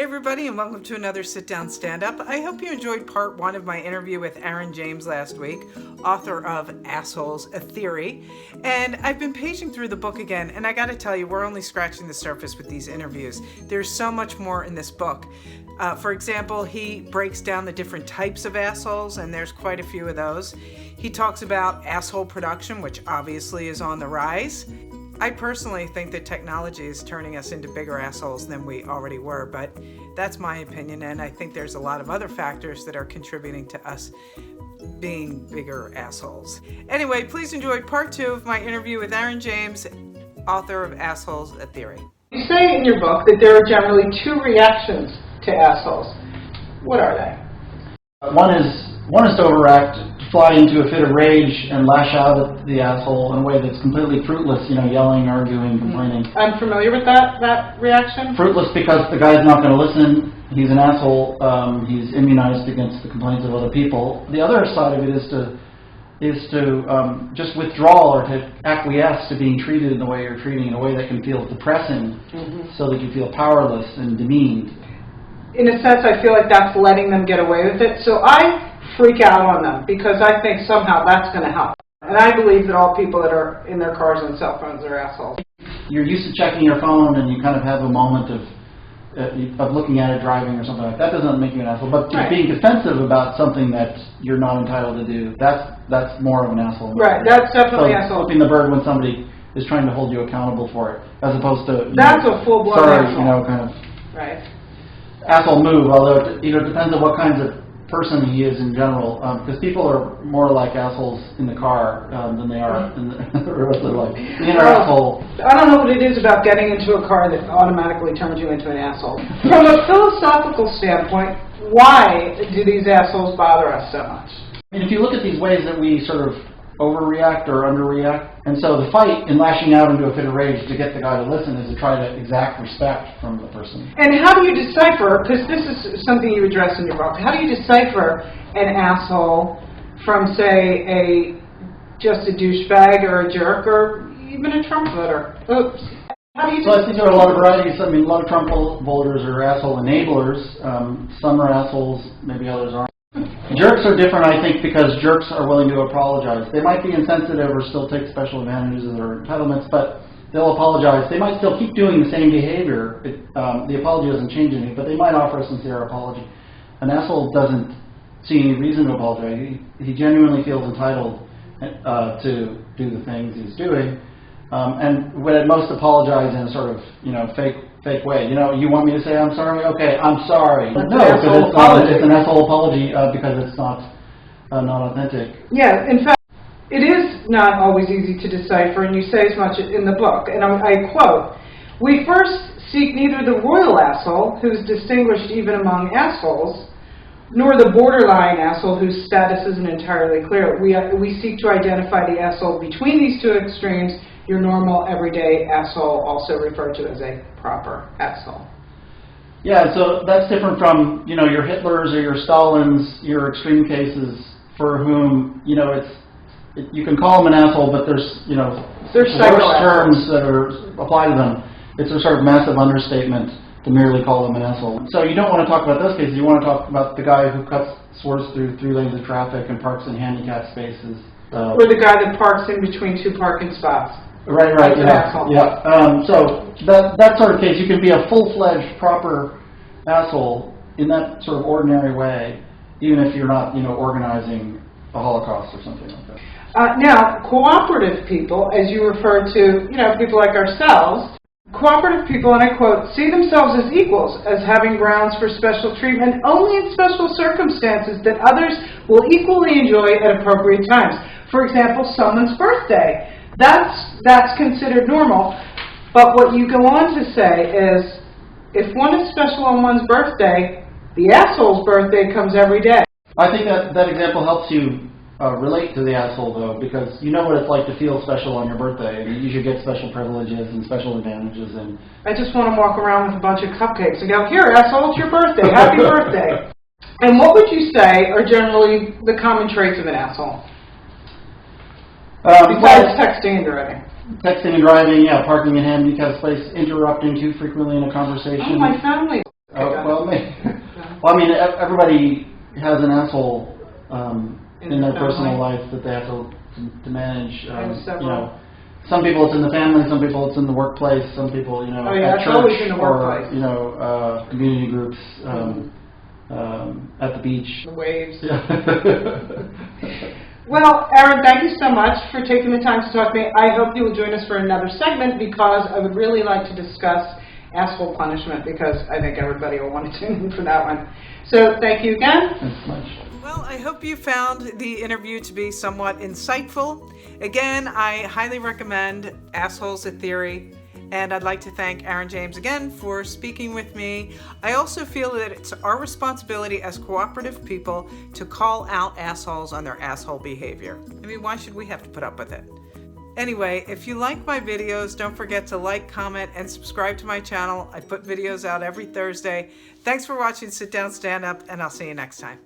Hey everybody, and welcome to another Sit Down Stand Up. I hope you enjoyed part one of my interview with Aaron James last week, author of Assholes, A Theory. And I've been paging through the book again, and I gotta tell you, we're only scratching the surface with these interviews. There's so much more in this book. For example, he breaks down the different types of assholes, and there's quite a few of those. He talks about asshole production, which obviously is on the rise. I personally think that technology is turning us into bigger assholes than we already were, but that's my opinion, and I think there's a lot of other factors that are contributing to us being bigger assholes. Anyway, please enjoy part two of my interview with Aaron James, author of Assholes, A Theory. You say in your book that there are generally two reactions to assholes. What are they? One is to overact, fly into a fit of rage and lash out at the asshole in a way that's completely fruitless, yelling, arguing, complaining. I'm familiar with that reaction. Fruitless because the guy's not going to listen. He's an asshole. He's immunized against the complaints of other people. The other side of it is to just withdraw or to acquiesce to being treated in the way you're treating, in a way that can feel depressing, so that you feel powerless and demeaned. In a sense, I feel like that's letting them get away with it. So I freak out on them because I think somehow that's going to help. And I believe that all people that are in their cars and cell phones are assholes. You're used to checking your phone and you kind of have a moment of looking at it driving or something like that. That doesn't make you an asshole. But right. Being defensive about something that you're not entitled to do, that's more of an asshole. Right, that's definitely asshole. Flipping the bird when somebody is trying to hold you accountable for it, as opposed to... That's a full-blown asshole. kind of... Right. Asshole move, although it depends on what kinds of person he is in general, because people are more like assholes in the car than they are in the rest of their life. Being an asshole. I don't know what it is about getting into a car that automatically turns you into an asshole. From a philosophical standpoint, why do these assholes bother us so much? I mean, if you look at these ways that we sort of overreact or underreact, and so the fight in lashing out into a fit of rage to get the guy to listen is to try to exact respect from the person. And how do you decipher, because this is something you address in your book, how do you decipher an asshole from, say, just a douchebag or a jerk or even a Trump voter? Oops. How do you I think there are a lot of varieties. I mean, a lot of Trump voters are asshole enablers. Some are assholes, maybe others aren't. Jerks are different, I think, because jerks are willing to apologize. They might be insensitive or still take special advantages of their entitlements, but they'll apologize. They might still keep doing the same behavior. The apology doesn't change anything, but they might offer a sincere apology. An asshole doesn't see any reason to apologize. He genuinely feels entitled to do the things he's doing, and would at most apologize in a sort of, fake way. You want me to say I'm sorry? Okay, I'm sorry. No, because it's an asshole apology because it's not authentic. Yeah, in fact, it is not always easy to decipher, and you say as much in the book. And I quote, "We first seek neither the royal asshole, who's distinguished even among assholes, nor the borderline asshole whose status isn't entirely clear. We seek to identify the asshole between these two extremes, your normal, everyday asshole, also referred to as a proper asshole." Yeah, so that's different from, your Hitlers or your Stalins, your extreme cases for whom, you can call them an asshole, but there's worse terms that are applied to them. It's a sort of massive understatement to merely call them an asshole. So you don't want to talk about those cases. You want to talk about the guy who swerves through 3 lanes of traffic and parks in handicapped spaces. Or the guy that parks in between 2 parking spots. Right, yeah. So that sort of case, you can be a full-fledged, proper asshole in that sort of ordinary way, even if you're not, organizing a Holocaust or something like that. Now, cooperative people, as you refer to, people like ourselves, cooperative people, and I quote, "see themselves as equals, as having grounds for special treatment only in special circumstances that others will equally enjoy at appropriate times. For example, someone's birthday. That's considered normal." But what you go on to say is, if one is special on one's birthday, the asshole's birthday comes every day. I think that example helps you relate to the asshole, though, because you know what it's like to feel special on your birthday, and you should get special privileges and special advantages. And I just want to walk around with a bunch of cupcakes and go, "Here, asshole, it's your birthday. Happy birthday." And what would you say are generally the common traits of an asshole? Besides texting and driving. Texting and driving, yeah, parking in handicapped space, interrupting too frequently in a conversation. Oh, my family. Well, Well, I mean, everybody has an asshole in their their personal family. life that they have to manage. And You several. know, some people it's in the family, some people it's in the workplace, some people, you know, Oh, yeah, at it's church always in the or, workplace. you know, community groups, at the beach. The waves. Yeah. Well, Aaron, thank you so much for taking the time to talk to me. I hope you will join us for another segment because I would really like to discuss asshole punishment because I think everybody will want to tune in for that one. So thank you again. Thanks so much. Well, I hope you found the interview to be somewhat insightful. Again, I highly recommend Assholes a Theory, and I'd like to thank Aaron James again for speaking with me. I also feel that it's our responsibility as cooperative people to call out assholes on their asshole behavior. I mean, why should we have to put up with it? Anyway, if you like my videos, don't forget to like, comment, and subscribe to my channel. I put videos out every Thursday. Thanks for watching Sit Down Stand Up, and I'll see you next time.